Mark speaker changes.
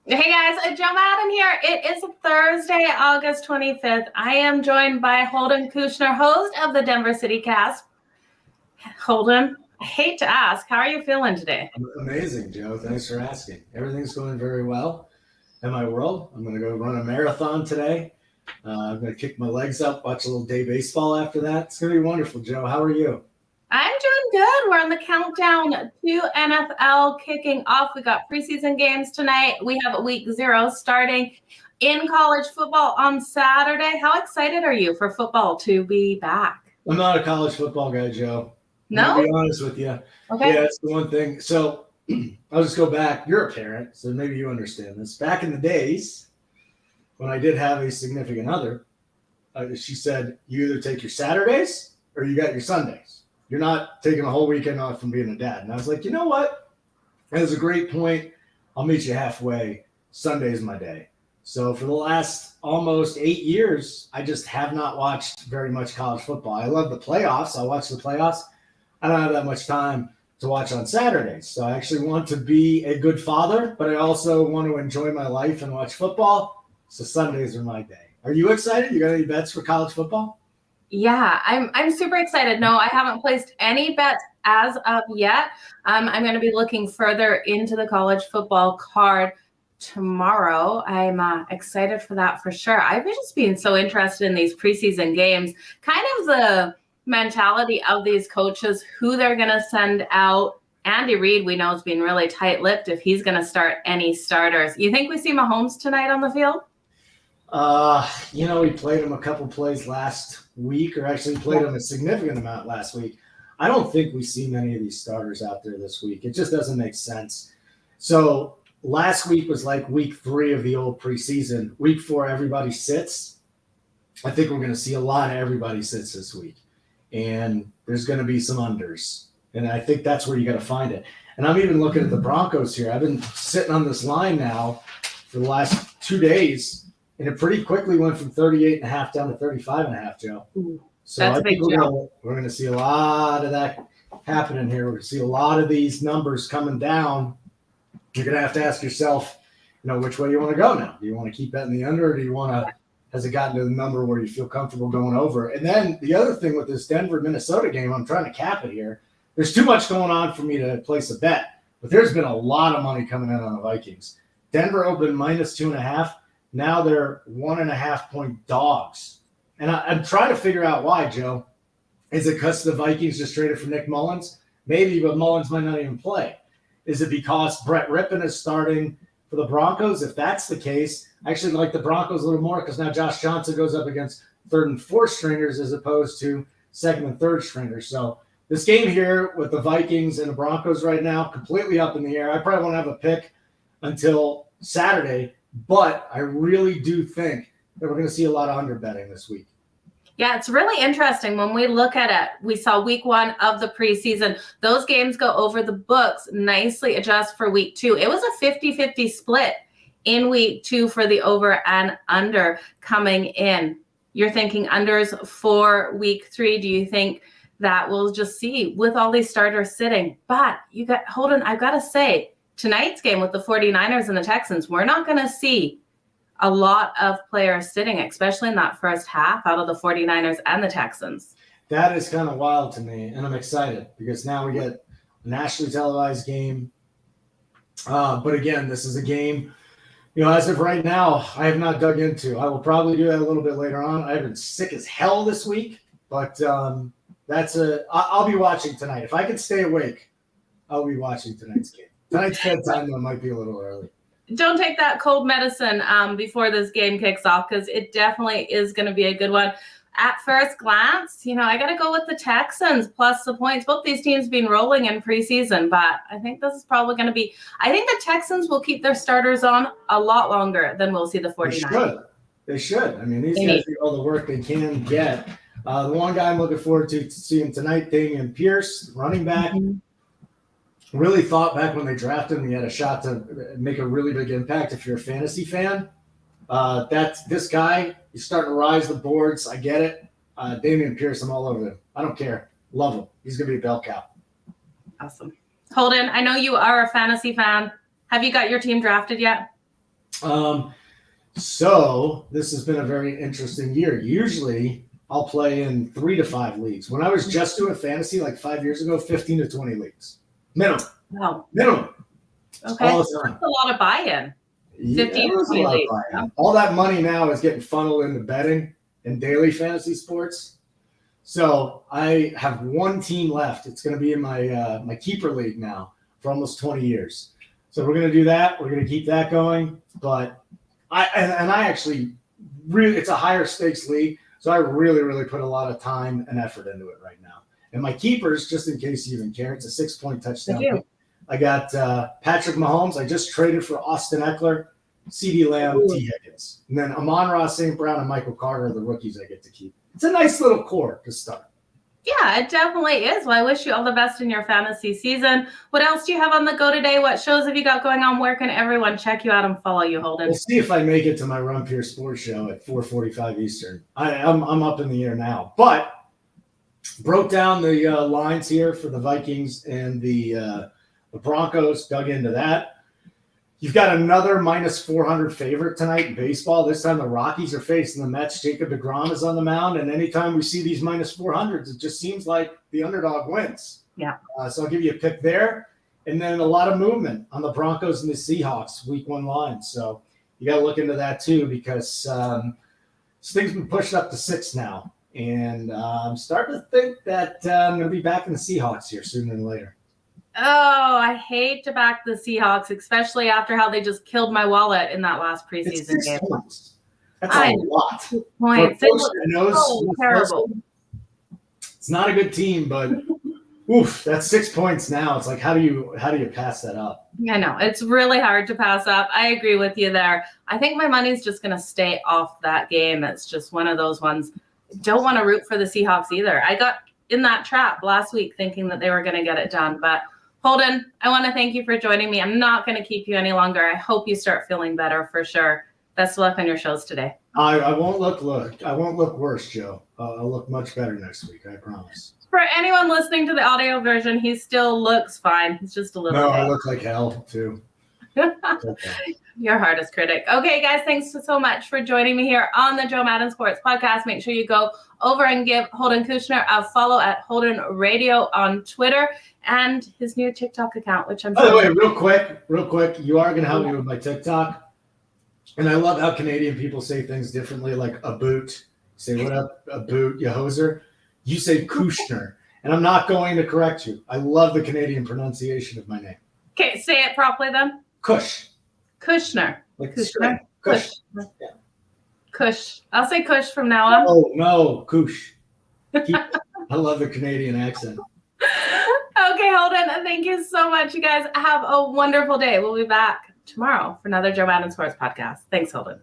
Speaker 1: Hey guys, Joe Madden here. It is Thursday, August 25th. I am joined by Holden Kushner, host of the DenverCityCast. Holden, I hate to ask, how are you feeling today?
Speaker 2: Amazing, Joe. Thanks for asking. Everything's going very well in my world. I'm going to go run a marathon today. I'm going to kick my legs up, watch a little day baseball after that. It's going to be wonderful, Joe. How are you?
Speaker 1: I'm doing good. We're on the countdown to NFL kicking off. We got preseason games tonight. We have week 0 starting in college football on Saturday. How excited are you for football to be back?
Speaker 2: I'm not a college football guy, Joe.
Speaker 1: No?
Speaker 2: I'm going to be honest with you.
Speaker 1: Okay.
Speaker 2: Yeah, that's the one thing. So I'll just go back. You're a parent, so maybe you understand this. Back in the days when I did have a significant other, she said, you either take your Saturdays or you got your Sundays. You're not taking a whole weekend off from being a dad. And I was like, you know what? That's a great point. I'll meet you halfway. Sunday is my day. So for the last almost 8 years, I just have not watched very much college football. I love the playoffs. I watch the playoffs. I don't have that much time to watch on Saturdays. So I actually want to be a good father, but I also want to enjoy my life and watch football. So Sundays are my day. Are you excited? You got any bets for college football?
Speaker 1: Yeah, I'm super excited. No, I haven't placed any bets as of yet. I'm going to be looking further into the college football card tomorrow. I'm excited for that for sure. I've just been so interested in these preseason games, kind of the mentality of these coaches, who they're going to send out. Andy Reid, we know, has been really tight-lipped if he's going to start any starters. You think we see Mahomes tonight on the field?
Speaker 2: We played him a couple plays last week, or actually played him a significant amount last week. I don't think we see many of these starters out there this week. It just doesn't make sense. So last week was like week 3 of the old preseason. Week 4, everybody sits. I think we're going to see a lot of everybody sits this week. And there's going to be some unders. And I think that's where you got to find it. And I'm even looking at the Broncos here. I've been sitting on this line now for the last 2 days. And it pretty quickly went from 38.5 down to 35.5, Joe. So I think we're going to see a lot of that happening here. We're going to see a lot of these numbers coming down. You're going to have to ask yourself, which way you want to go now. Do you want to keep betting the under, or do you want to, has it gotten to the number where you feel comfortable going over? And then the other thing with this Denver-Minnesota game, I'm trying to cap it here. There's too much going on for me to place a bet. But there's been a lot of money coming in on the Vikings. Denver opened -2.5. Now they're 1.5-point dogs. And I'm trying to figure out why, Joe. Is it because the Vikings just traded for Nick Mullins? Maybe, but Mullins might not even play. Is it because Brett Rippon is starting for the Broncos? If that's the case, I actually like the Broncos a little more because now Josh Johnson goes up against 3rd and 4th stringers as opposed to 2nd and 3rd stringers. So this game here with the Vikings and the Broncos right now, completely up in the air. I probably won't have a pick until Saturday. But I really do think that we're going to see a lot of under betting this week.
Speaker 1: Yeah, it's really interesting. When we look at it, we saw week 1 of the preseason. Those games go over the books, nicely adjust for week 2. It was a 50-50 split in week 2 for the over and under coming in. You're thinking unders for week 3. Do you think that we'll just see with all these starters sitting? But you got Holden, I've got to say, tonight's game with the 49ers and the Texans, we're not going to see a lot of players sitting, especially in that first half out of the 49ers and the Texans.
Speaker 2: That is kind of wild to me, and I'm excited because now we get a nationally televised game. But again, this is a game, as of right now, I have not dug into. I will probably do that a little bit later on. I've been sick as hell this week, but I'll be watching tonight. If I can stay awake, I'll be watching tonight's game. Tonight's bedtime, though, might be a little early.
Speaker 1: Don't take that cold medicine before this game kicks off because it definitely is going to be a good one. At first glance, I got to go with the Texans plus the points. Both these teams been rolling in preseason, but I think this is probably going to be – I think the Texans will keep their starters on a lot longer than we'll see the 49ers.
Speaker 2: They should. I mean, these guys do all the work they can get. The one guy I'm looking forward to seeing tonight, Dameon Pierce, running back. Mm-hmm. Really thought back when they drafted him, he had a shot to make a really big impact if you're a fantasy fan. That's this guy. He's starting to rise the boards. I get it. Dameon Pierce, I'm all over him. I don't care. Love him. He's going to be a bell cow.
Speaker 1: Awesome. Holden, I know you are a fantasy fan. Have you got your team drafted yet?
Speaker 2: So this has been a very interesting year. Usually I'll play in 3 to 5 leagues. When I was just doing fantasy like 5 years ago, 15 to 20 leagues. Minimum.
Speaker 1: Wow.
Speaker 2: Minimum.
Speaker 1: Okay.
Speaker 2: All the time.
Speaker 1: That's a lot of buy-in.
Speaker 2: Yeah,
Speaker 1: 15 to 20 leagues.
Speaker 2: All that money now is getting funneled into betting and daily fantasy sports. So I have one team left. It's going to be in my keeper league now for almost 20 years. So we're going to do that. We're going to keep that going. But I actually really, it's a higher stakes league. So I really put a lot of time and effort into it right now. And my keepers, just in case you even care, it's a 6-point touchdown. I got Patrick Mahomes. I just traded for Austin Eckler, CeeDee Lamb, T. Higgins. And then Amon-Ra St. Brown and Michael Carter are the rookies I get to keep. It's a nice little core to start.
Speaker 1: Yeah, it definitely is. Well, I wish you all the best in your fantasy season. What else do you have on the go today? What shows have you got going on? Where can everyone check you out and follow you, Holden?
Speaker 2: We'll see if I make it to my Run Pure Sports show at 4:45 Eastern. I'm up in the air now. But broke down the lines here for the Vikings and the Broncos, dug into that. You've got another minus 400 favorite tonight in baseball. This time the Rockies are facing the Mets. Jacob deGrom is on the mound. And anytime we see these minus 400s, it just seems like the underdog wins.
Speaker 1: Yeah.
Speaker 2: So I'll give you a pick there. And then a lot of movement on the Broncos and the Seahawks week 1 line. So you got to look into that too, because this thing's been pushed up to 6 now. And I'm starting to think that I'm going to be back in the Seahawks here sooner than later.
Speaker 1: Oh, I hate to back the Seahawks, especially after how they just killed my wallet in that last preseason game.
Speaker 2: Points. That's a lot.
Speaker 1: Points.
Speaker 2: They look so
Speaker 1: terrible.
Speaker 2: It's not a good team, but oof, that's 6 points now. It's like, how do you pass that up?
Speaker 1: I know. It's really hard to pass up. I agree with you there. I think my money's just going to stay off that game. It's just one of those ones. Don't want to root for the Seahawks either. I got in that trap last week thinking that they were going to get it done, but Holden, I want to thank you for joining me. I'm not going to keep you any longer. I hope you start feeling better for sure. Best of luck on your shows today.
Speaker 2: I won't look worse, Joe. I'll look much better next week. I promise.
Speaker 1: For anyone listening to the audio version, he still looks fine. He's just a little.
Speaker 2: No, I look like hell too.
Speaker 1: Okay. Your hardest critic. Okay, guys, thanks so much for joining me here on the Joe Madden Sports Podcast. Make sure you go over and give Holden Kushner a follow at Holden Radio on Twitter and his new TikTok account, which I'm.
Speaker 2: By the way, real quick, you are going to help me with my TikTok. And I love how Canadian people say things differently, like a boot. Say, what up, a boot, you hoser. You say Kushner. And I'm not going to correct you. I love the Canadian pronunciation of my name.
Speaker 1: Okay, say it properly then.
Speaker 2: Kush.
Speaker 1: Kushner.
Speaker 2: Like
Speaker 1: Kushner.
Speaker 2: Kush.
Speaker 1: Yeah. Kush. I'll say Kush from now on.
Speaker 2: Oh, no, Kush. I love the Canadian accent.
Speaker 1: Okay, Holden, thank you so much. You guys have a wonderful day. We'll be back tomorrow for another Joe Madden Sports Podcast. Thanks, Holden.